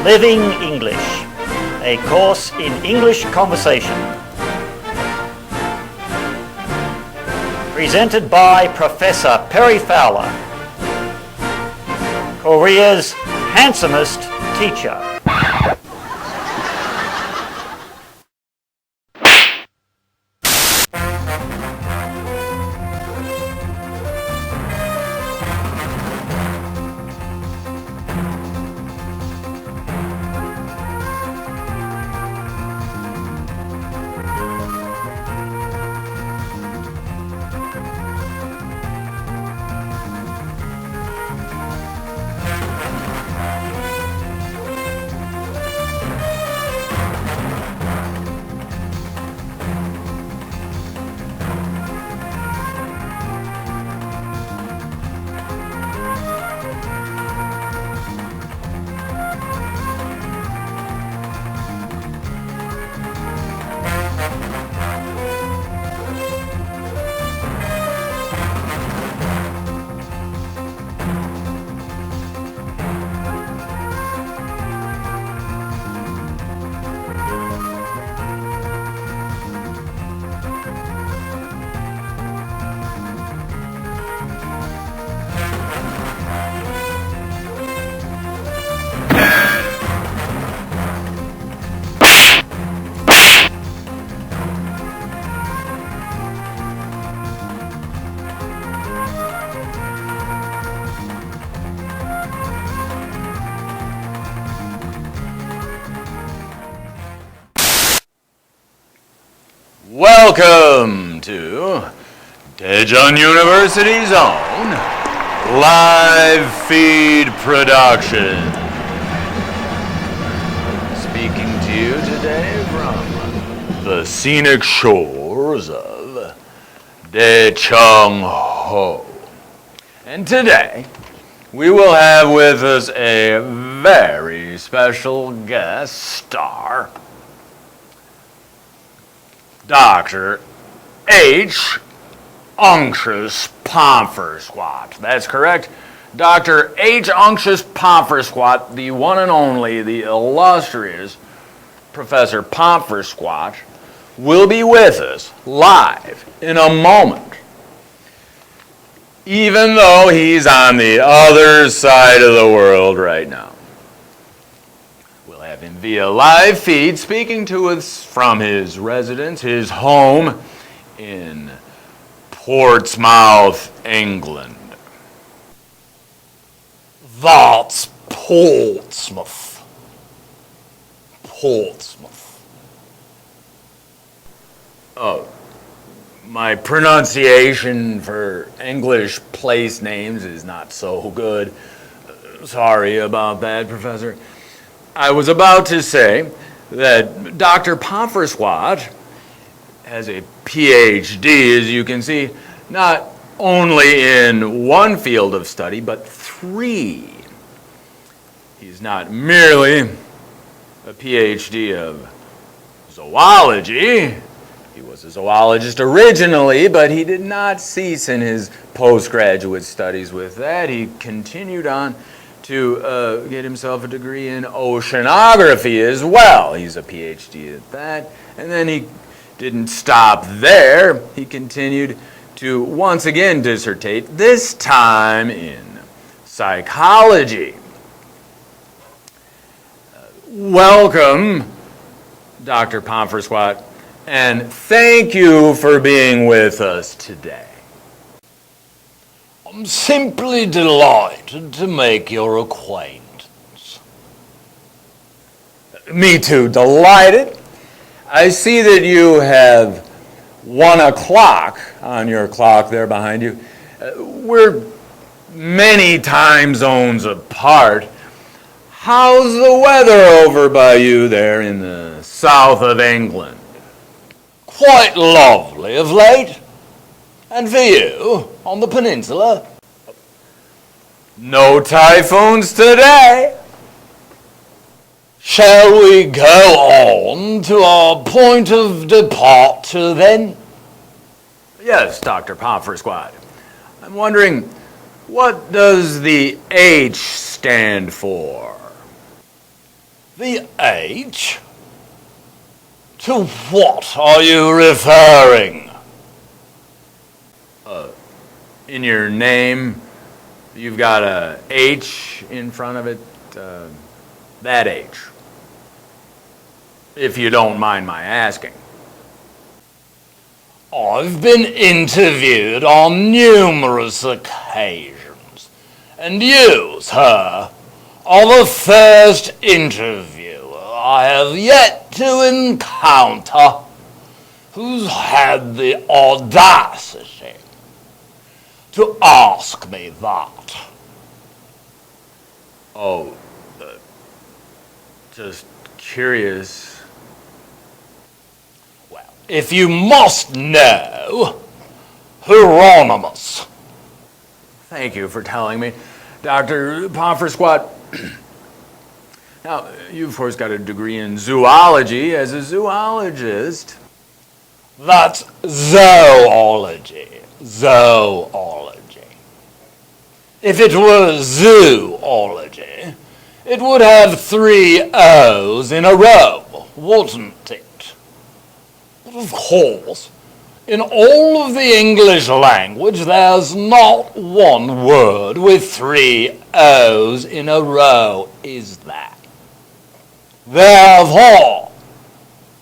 Living English, a course in English conversation. Presented by Professor Perry Fowler, Korea's handsomest teacher. Welcome to Daejeon University's own live feed production. Speaking to you today from the scenic shores of Daecheong-ho. And today we will have with us a very special guest star, Dr. H. Unctious Pomfrey-Squat. That's correct. Dr. H. Unctious Pomfrey-Squat, the one and only, the illustrious Professor Pomfrey-Squat, will be with us live in a moment, even though he's on the other side of the world right now. Have him via live feed speaking to us from his residence, his home in Portsmouth, England. That's Portsmouth. Portsmouth. Oh, my pronunciation for English place names is not so good. Sorry about that, Professor. I was about to say that Dr. Pomfrey-Squat has a PhD, as you can see, not only in one field of study, but three. He's not merely a PhD of zoology. He was a zoologist originally, but he did not cease in his postgraduate studies with that. He continued on to get himself a degree in oceanography as well. He's a PhD at that. And then he didn't stop there. He continued to once again dissertate, this time in psychology. Welcome, Dr. Pomfrey-Squat, and thank you for being with us today. I'm simply delighted to make your acquaintance. Me too, delighted. I see that you have 1 o'clock on your clock there behind you. We're many time zones apart. How's the weather over by you there in the south of England? Quite lovely of late. And for you, on the peninsula? No typhoons today. Shall we go on to our point of departure then? Yes, Dr. Pomfrey-Squat. I'm wondering, what does the H stand for? The H? To what are you referring? In your name, you've got a H in front of it. That H. If you don't mind my asking. I've been interviewed on numerous occasions, and you, sir, are the first interviewer I have yet to encounter who's had the audacity to ask me that. Oh, just curious. Well, if you must know, Hieronymus. Thank you for telling me, Dr. Pomfrey-Squat. Now, you've of course got a degree in zoology as a zoologist. That's zoology. Zoology. If it were zoology, it would have 3 O's in a row, wouldn't it? But of course, in all of the English language, there's not one word with 3 O's in a row, is there? Therefore,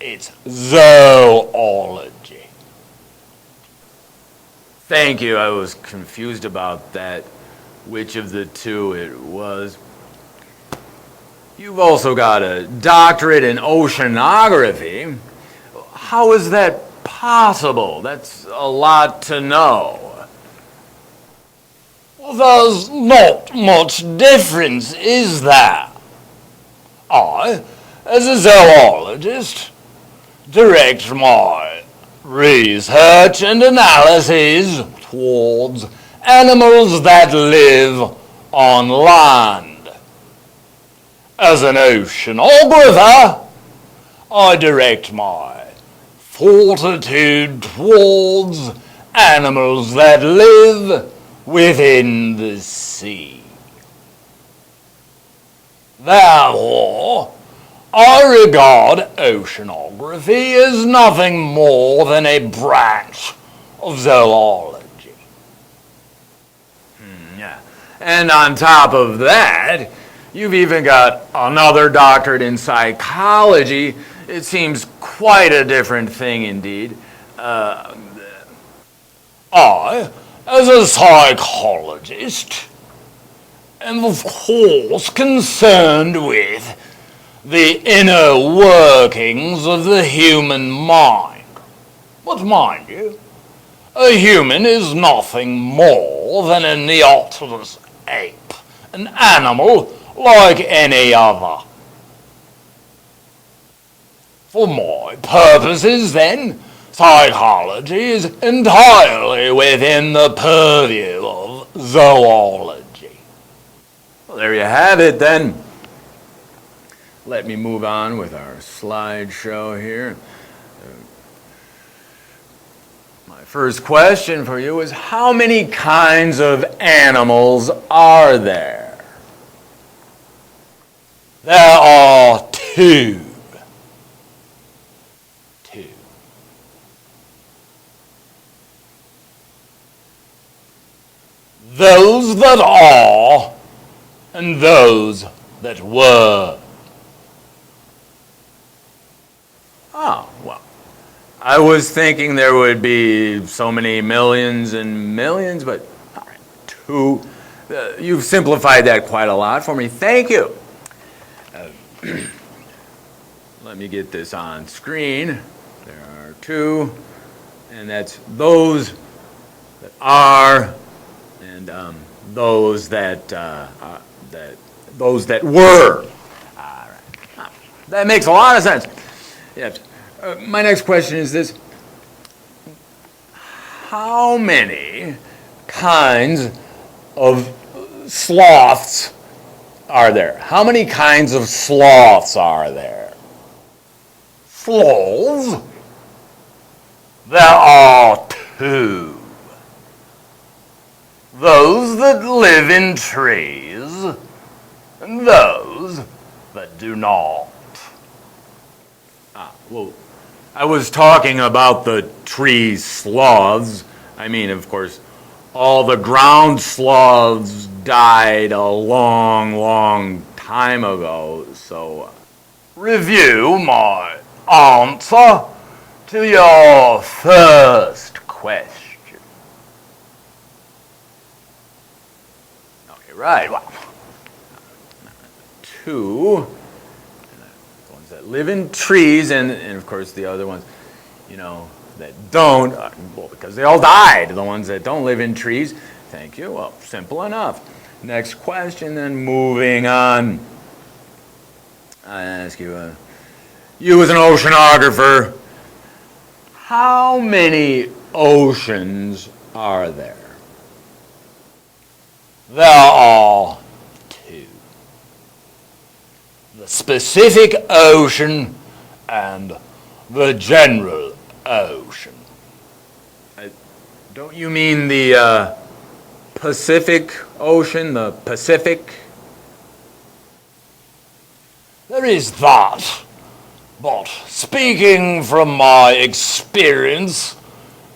it's zoology. Thank you. I was confused about that, which of the two it was. You've also got a doctorate in oceanography. How is that possible? That's a lot to know. Well, there's not much difference, is there? I, as a zoologist, direct my research and analysis towards animals that live on land. As an oceanographer, I direct my fortitude towards animals that live within the sea. Therefore, I regard oceanography as nothing more than a branch of zoology. Yeah. And on top of that, you've even got another doctorate in psychology. It seems quite a different thing indeed. I, as a psychologist, am of course concerned with the inner workings of the human mind. But mind you, a human is nothing more than a neotelous ape, an animal like any other. For my purposes, then, psychology is entirely within the purview of zoology. Well, there you have it then. Let me move on with our slideshow here. My first question for you is, how many kinds of animals are there? There are 2. 2. Those that are and those that were. Oh, well, I was thinking there would be so many millions and millions, but all right, 2. You've simplified that quite a lot for me. Thank you. Let me get this on screen. There are 2, and that's those that are and those that were. All right. That makes a lot of sense. Yes. My next question is this: how many kinds of sloths are there? How many kinds of sloths are there? Sloths? There are 2. Those that live in trees, and those that do not. Well, I was talking about the tree sloths. I mean, of course, all the ground sloths died a long, long time ago, so Review my answer to your first question. okay, right. Well, two, the ones that live in trees, and of course the other ones, that don't, well, because they all died. The ones that don't live in trees. Thank you. Well, simple enough. Next question, then moving on. I ask you, you as an oceanographer, how many oceans are there? There are two. The Pacific Ocean and the general ocean. Don't you mean the Pacific Ocean, the Pacific? There is that, but speaking from my experience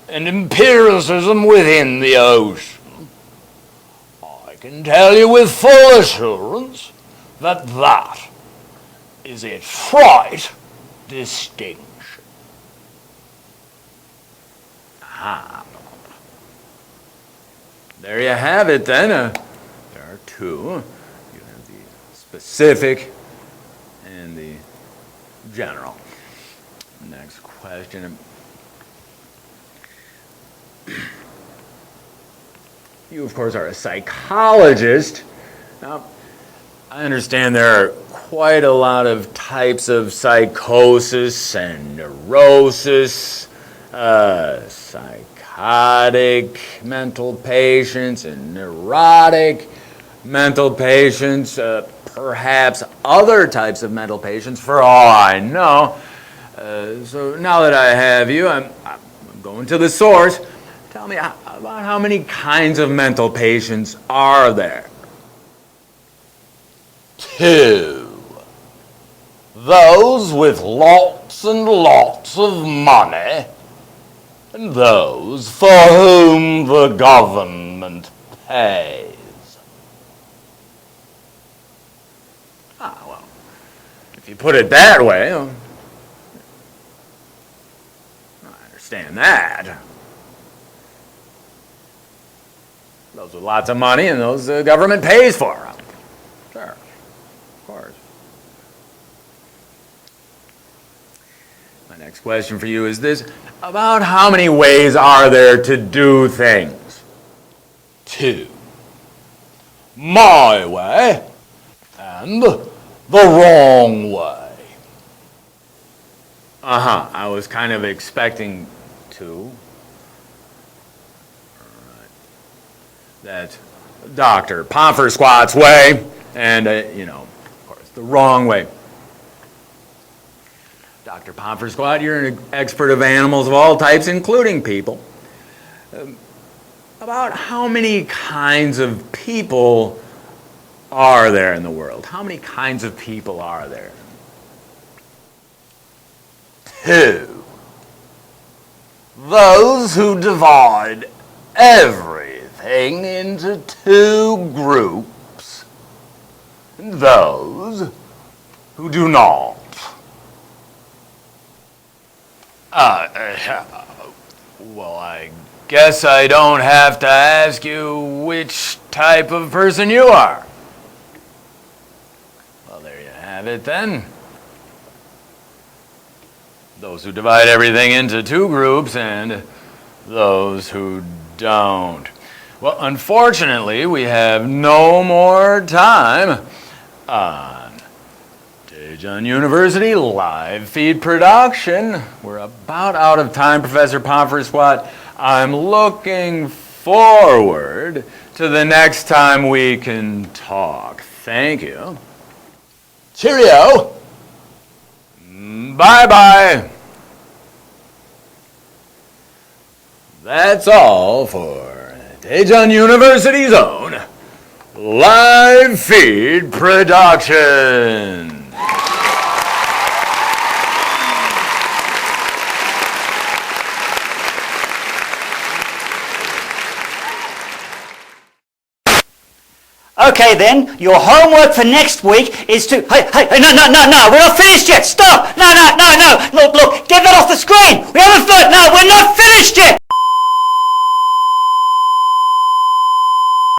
and empiricism within the ocean, I can tell you with full assurance that that is a trite distinction. There you have it then. There are two. You have the specific and the general. Next question. You, of course, are a psychologist. Now, I understand there are quite a lot of types of psychosis and neurosis, psychotic mental patients and neurotic mental patients, perhaps other types of mental patients, for all I know. So now that I have you, I'm going to the source. Tell me about how many kinds of mental patients are there? Two. Those with lots and lots of money, and those for whom the government pays. Well, if you put it that way, I understand that. Those with lots of money and those the government pays for. Sure, of course. My next question for you is this. About how many ways are there to do things? Two. My way and the wrong way. I was kind of expecting two. That Dr. Pomfret Squat's way and, of course, the wrong way. Dr. Pomfret Squat, you're an expert of animals of all types, including people. About how many kinds of people are there in the world? How many kinds of people are there? Two. Those who divide everything into two groups, and those who do not. Well, I guess I don't have to ask you which type of person you are. Well, there you have it then. Those who divide everything into two groups and those who don't. Well, unfortunately, we have no more time on Daejeon University live feed production. We're about out of time, Professor Pomfret Squat. I'm looking forward to the next time we can talk. Thank you. Cheerio. Bye-bye. That's all for Daejeon University's own live feed production. Okay then, your homework for next week is to... Hey, no, we're not finished yet. Stop. No. Look, get that off the screen. We haven't... No, we're not finished yet.